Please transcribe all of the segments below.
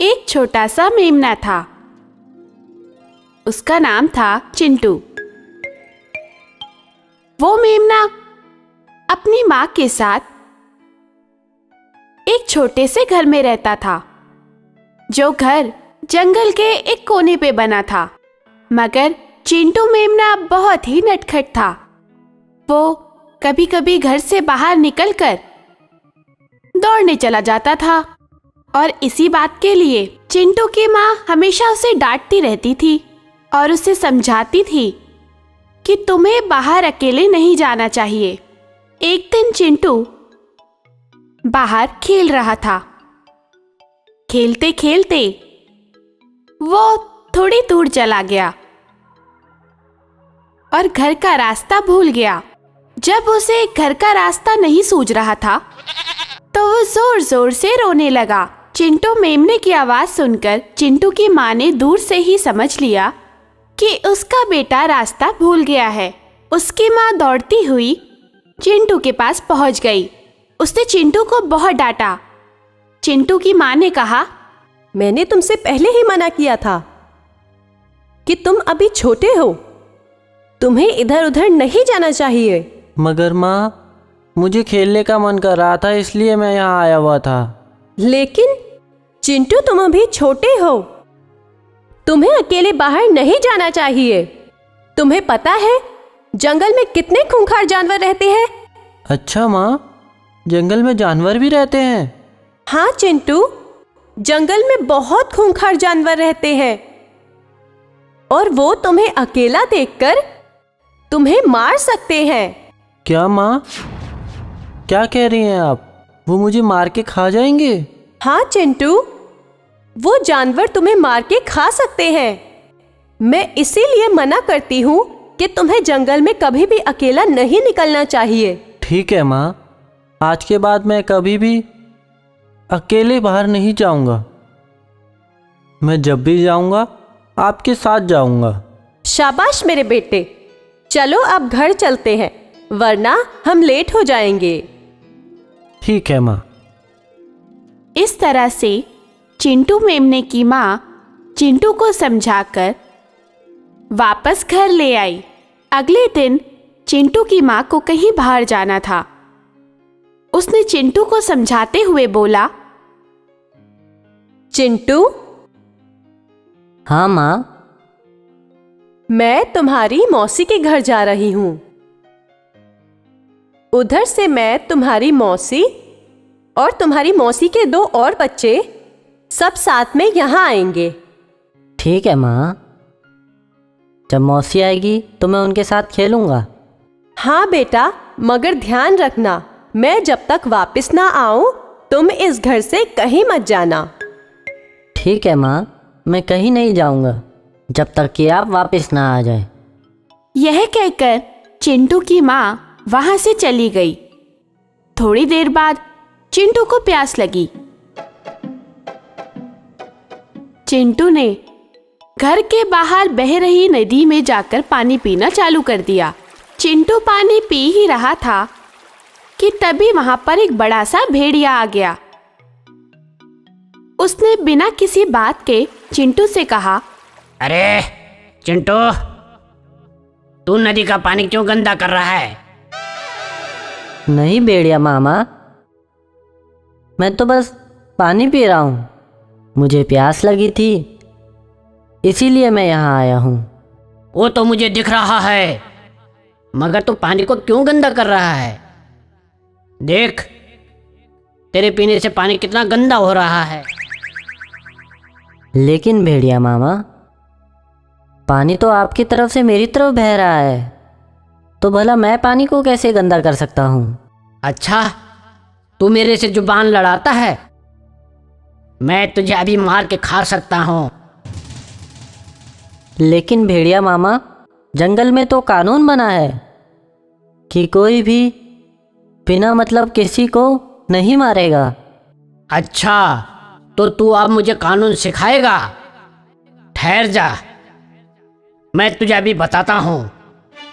एक छोटा सा मेमना था। उसका नाम था चिंटू। वो मेमना अपनी माँ के साथ एक छोटे से घर में रहता था, जो घर जंगल के एक कोने पे बना था। मगर चिंटू मेमना बहुत ही नटखट था। वो कभी कभी घर से बाहर निकलकर दौड़ने चला जाता था और इसी बात के लिए चिंटू की माँ हमेशा उसे डांटती रहती थी और उसे समझाती थी कि तुम्हें बाहर अकेले नहीं जाना चाहिए। एक दिन चिंटू बाहर खेल रहा था। खेलते खेलते वो थोड़ी दूर चला गया और घर का रास्ता भूल गया। जब उसे घर का रास्ता नहीं सूझ रहा था तो वो जोर जोर से रोने लगा। चिंटू मेमने की आवाज सुनकर चिंटू की माँ ने दूर से ही समझ लिया कि उसका बेटा रास्ता भूल गया है। उसकी माँ दौड़ती हुई चिंटू के पास पहुंच गई। उसने चिंटू को बहुत डांटा। चिंटू की माँ ने कहा, मैंने तुमसे पहले ही मना किया था कि तुम अभी छोटे हो, तुम्हें इधर उधर नहीं जाना चाहिए। मगर माँ, मुझे खेलने का मन कर रहा था, इसलिए मैं यहाँ आया हुआ था। लेकिन चिंटू, तुम अभी छोटे हो, तुम्हें अकेले बाहर नहीं जाना चाहिए। तुम्हें पता है जंगल में कितने खूंखार जानवर रहते हैं? अच्छा माँ, जंगल में जानवर भी रहते हैं? हाँ चिंटू, जंगल में बहुत खूंखार जानवर रहते हैं और वो तुम्हें अकेला देखकर तुम्हें मार सकते हैं। क्या माँ, क्या कह रही हैं आप? वो मुझे मार के खा जाएंगे? हाँ चिंटू, वो जानवर तुम्हें मार के खा सकते हैं। मैं इसीलिए मना करती हूँ कि तुम्हें जंगल में कभी भी अकेला नहीं निकलना चाहिए। ठीक है माँ, आज के बाद मैं कभी भी अकेले बाहर नहीं जाऊंगा। मैं जब भी जाऊंगा आपके साथ जाऊंगा। शाबाश मेरे बेटे, चलो अब घर चलते हैं, वरना हम लेट हो जाएंगे। ठीक है माँ। इस तरह से चिंटू मेमने की माँ चिंटू को समझाकर वापस घर ले आई। अगले दिन चिंटू की माँ को कहीं बाहर जाना था। उसने चिंटू को समझाते हुए बोला, चिंटू। हाँ माँ। मैं तुम्हारी मौसी के घर जा रही हूँ। उधर से मैं तुम्हारी मौसी और तुम्हारी मौसी के 2 और बच्चे सब साथ में यहाँ आएंगे। ठीक है माँ, जब मौसी आएगी तो मैं उनके साथ खेलूँगा। हाँ बेटा, मगर ध्यान रखना, मैं जब तक वापस ना आऊँ तुम इस घर से कहीं मत जाना। ठीक है माँ, मैं कहीं नहीं जाऊँगा जब तक कि आप वापस ना आ जाए। यह कहकर चिंटू की माँ वहां से चली गई। थोड़ी देर बाद चिंटू को प्यास लगी। चिंटू ने घर के बाहर बह रही नदी में जाकर पानी पीना चालू कर दिया। चिंटू पानी पी ही रहा था कि तभी वहां पर एक बड़ा सा भेड़िया आ गया। उसने बिना किसी बात के चिंटू से कहा, अरे चिंटू, तू नदी का पानी क्यों गंदा कर रहा है? नहीं भेड़िया मामा, मैं तो बस पानी पी रहा हूँ। मुझे प्यास लगी थी, इसीलिए मैं यहाँ आया हूँ। वो तो मुझे दिख रहा है, मगर तू पानी को क्यों गंदा कर रहा है? देख, तेरे पीने से पानी कितना गंदा हो रहा है। लेकिन भेड़िया मामा, पानी तो आपकी तरफ से मेरी तरफ बह रहा है, तो भला मैं पानी को कैसे गंदा कर सकता हूँ? अच्छा, तू मेरे से जुबान लड़ाता है? मैं तुझे अभी मार के खा सकता हूँ। लेकिन भेड़िया मामा, जंगल में तो कानून बना है कि कोई भी बिना मतलब किसी को नहीं मारेगा। अच्छा, तो तू अब मुझे कानून सिखाएगा? ठहर जा, मैं तुझे अभी बताता हूँ।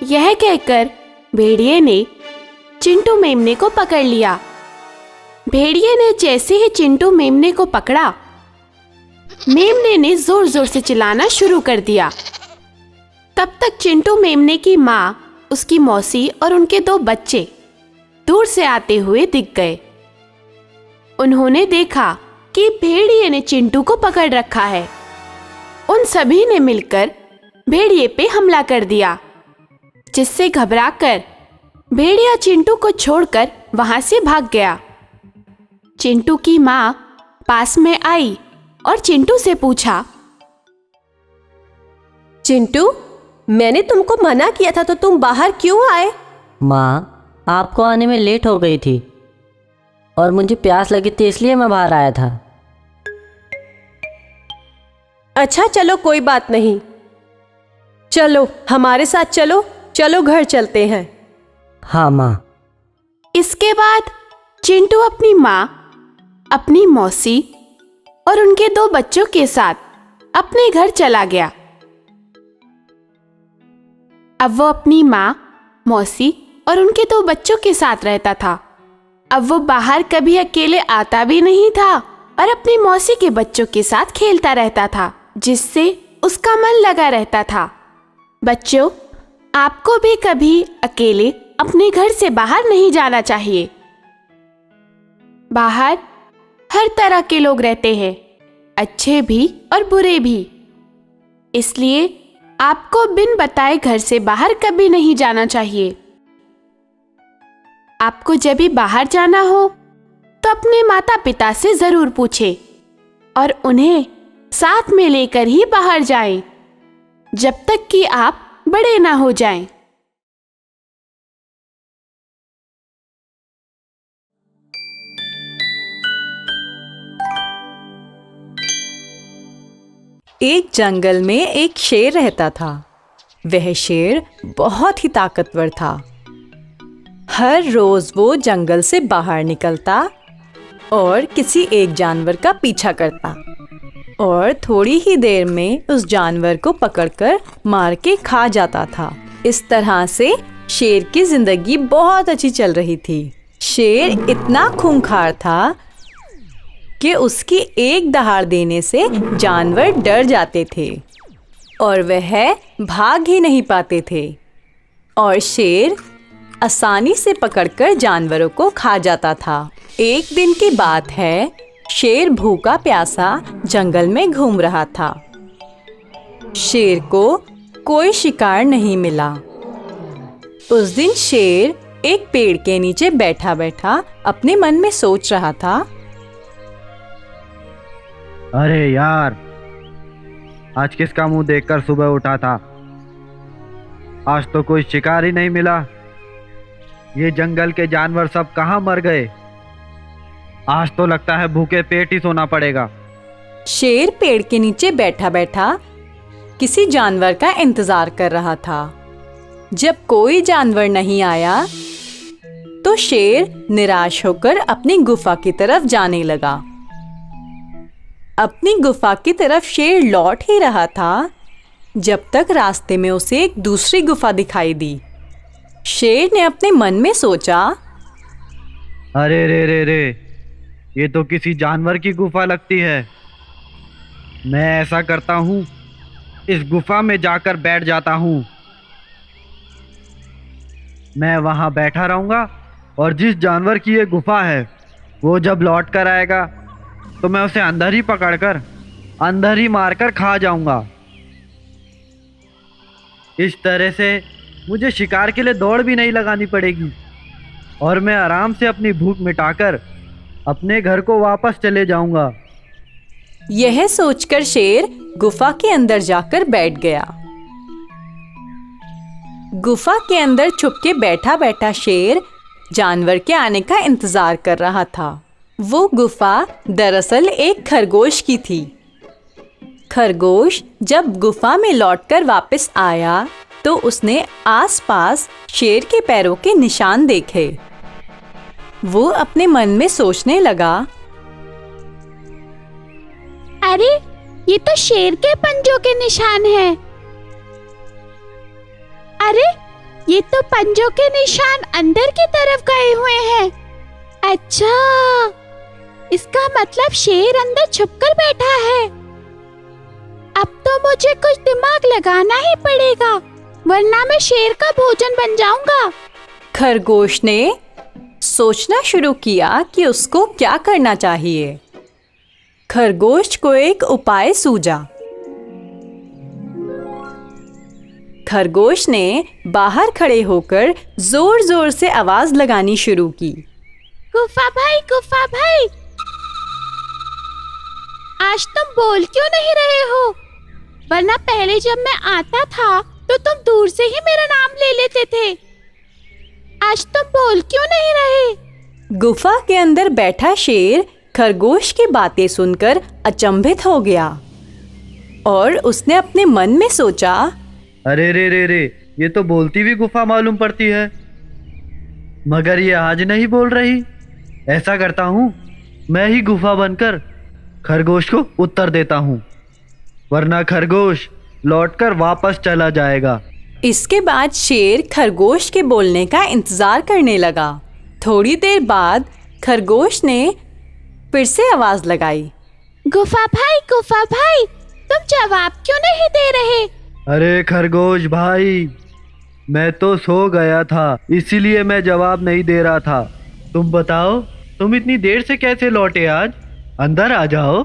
यह कहकर भेड़िए ने चिंटू मेमने को पकड़ लिया। भेड़िए ने जैसे ही चिंटू मेमने को पकड़ा, मेमने ने जोर जोर से चिल्लाना शुरू कर दिया। तब तक चिंटू मेमने की माँ, उसकी मौसी और उनके 2 बच्चे दूर से आते हुए दिख गए। उन्होंने देखा कि भेड़िए ने चिंटू को पकड़ रखा है। उन सभी ने मिलकर भेड़िए पे हमला कर दिया, जिससे घबराकर भेड़िया चिंटू को छोड़कर वहां से भाग गया। चिंटू की माँ पास में आई और चिंटू से पूछा, चिंटू, मैंने तुमको मना किया था तो तुम बाहर क्यों आए? माँ, आपको आने में लेट हो गई थी और मुझे प्यास लगी थी, इसलिए मैं बाहर आया था। अच्छा चलो, कोई बात नहीं। चलो हमारे साथ चलो, चलो घर चलते हैं। हाँ माँ। इसके बाद चिंटू अपनी माँ, अपनी मौसी और उनके 2 बच्चों के साथ अपने घर चला गया। अब वो अपनी माँ, मौसी और उनके 2 बच्चों के साथ रहता था। अब वो बाहर कभी अकेले आता भी नहीं था और अपनी मौसी के बच्चों के साथ खेलता रहता था, जिससे उसका मन लगा रहता था। बच्चों, आपको भी कभी अकेले अपने घर से बाहर नहीं जाना चाहिए। बाहर हर तरह के लोग रहते हैं, अच्छे भी और बुरे भी। इसलिए आपको बिन बताए घर से बाहर कभी नहीं जाना चाहिए। आपको जब भी बाहर जाना हो तो अपने माता पिता से जरूर पूछें और उन्हें साथ में लेकर ही बाहर जाएं, जब तक कि आप बड़े ना हो जाएं। एक जंगल में एक शेर रहता था। वह शेर बहुत ही ताकतवर था। हर रोज वो जंगल से बाहर निकलता और किसी एक जानवर का पीछा करता और थोड़ी ही देर में उस जानवर को पकड़कर मार के खा जाता था। इस तरह से शेर की जिंदगी बहुत अच्छी चल रही थी। शेर इतना खूंखार था कि उसकी एक दहाड़ देने से जानवर डर जाते थे और वह भाग ही नहीं पाते थे और शेर आसानी से पकड़कर जानवरों को खा जाता था। एक दिन की बात है, शेर भूखा प्यासा जंगल में घूम रहा था। शेर को कोई शिकार नहीं मिला। उस दिन शेर एक पेड़ के नीचे बैठा बैठा अपने मन में सोच रहा था, अरे यार, आज किसका मुंह देखकर सुबह उठा था। आज तो कोई शिकार ही नहीं मिला। ये जंगल के जानवर सब कहाँ मर गए। आज तो लगता है भूखे पेट ही सोना पड़ेगा। शेर पेड़ के नीचे बैठा बैठा किसी जानवर का इंतजार कर रहा था। जब कोई जानवर नहीं आया तो शेर निराश होकर अपनी गुफा की तरफ जाने लगा। अपनी गुफा की तरफ शेर लौट ही रहा था जब तक रास्ते में उसे एक दूसरी गुफा दिखाई दी। शेर ने अपने मन में सोचा, अरे रे रे रे, ये तो किसी जानवर की गुफा लगती है। मैं ऐसा करता हूँ, इस गुफा में जाकर बैठ जाता हूँ। मैं वहाँ बैठा रहूँगा और जिस जानवर की ये गुफा है वो जब लौट कर आएगा तो मैं उसे अंदर ही पकड़कर अंदर ही मारकर खा जाऊंगा। इस तरह से मुझे शिकार के लिए दौड़ भी नहीं लगानी पड़ेगी और मैं आराम से अपनी भूख मिटाकर अपने घर को वापस चले जाऊंगा। यह सोचकर शेर गुफा के अंदर जाकर बैठ गया। गुफा के अंदर छुपके बैठा बैठा शेर जानवर के आने का इंतजार कर रहा था। वो गुफा दरअसल एक खरगोश की थी। खरगोश जब गुफा में लौटकर वापस आया तो उसने आसपास शेर के पैरों के निशान देखे। वो अपने मन में सोचने लगा, अरे, ये तो शेर के पंजों के निशान हैं। अरे, ये तो पंजों के निशान अंदर की तरफ गए हुए हैं। अच्छा, इसका मतलब शेर अंदर छुपकर बैठा है। अब तो मुझे कुछ दिमाग लगाना ही पड़ेगा, वरना मैं शेर का भोजन बन जाऊंगा। खरगोश ने सोचना शुरू किया कि उसको क्या करना चाहिए। खरगोश को एक उपाय सूझा। खरगोश ने बाहर खड़े होकर जोर जोर से आवाज लगानी शुरू की। गुफा भाई, आज तुम बोल क्यों नहीं रहे हो? वरना पहले जब मैं आता था तो तुम दूर से ही मेरा नाम ले लेते थे। आज तुम बोल क्यों नहीं रहे? गुफा के अंदर बैठा शेर खरगोश की बातें सुनकर अचंभित हो गया और उसने अपने मन में सोचा, अरे रे, ये तो बोलती हुई गुफा मालूम पड़ती है, मगर ये आज नहीं बोल रही। ऐसा करता हूँ, मैं ही गुफा बनकर खरगोश को उत्तर देता हूँ, वरना खरगोश लौटकर वापस चला जाएगा। इसके बाद शेर खरगोश के बोलने का इंतजार करने लगा। थोड़ी देर बाद खरगोश ने फिर से आवाज लगाई। गुफा भाई, तुम जवाब क्यों नहीं दे रहे? अरे खरगोश भाई, मैं तो सो गया था, इसीलिए मैं जवाब नहीं दे रहा था। तुम बताओ, तुम इतनी देर से कैसे लौटे आज? अंदर आ जाओ।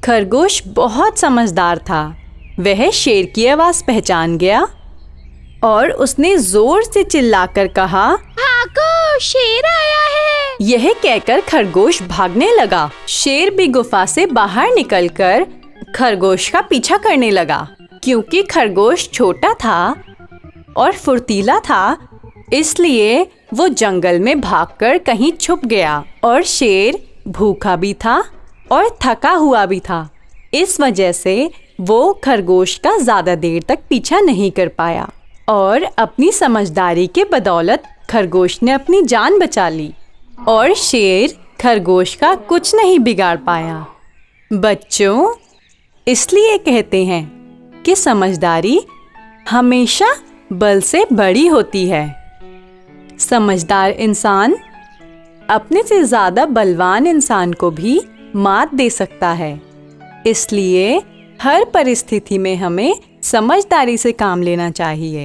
खरगोश बहुत समझदार था। वह शेर की आवाज पहचान गया और उसने जोर से चिल्लाकर कहा, भागो, शेर आया है। यह कहकर खरगोश भागने लगा। शेर भी गुफा से बाहर निकलकर खरगोश का पीछा करने लगा। क्योंकि खरगोश छोटा था और फुर्तीला था, इसलिए वो जंगल में भागकर कहीं छुप गया। और शेर भूखा भी था और थका हुआ भी था। इस वजह से वो खरगोश का ज्यादा देर तक पीछा नहीं कर पाया और अपनी समझदारी के बदौलत खरगोश ने अपनी जान बचा ली और शेर खरगोश का कुछ नहीं बिगाड़ पाया। बच्चों, इसलिए कहते हैं कि समझदारी हमेशा बल से बड़ी होती है। समझदार इंसान अपने से ज्यादा बलवान इंसान को भी मात दे सकता है। इसलिए हर परिस्थिति में हमें समझदारी से काम लेना चाहिए।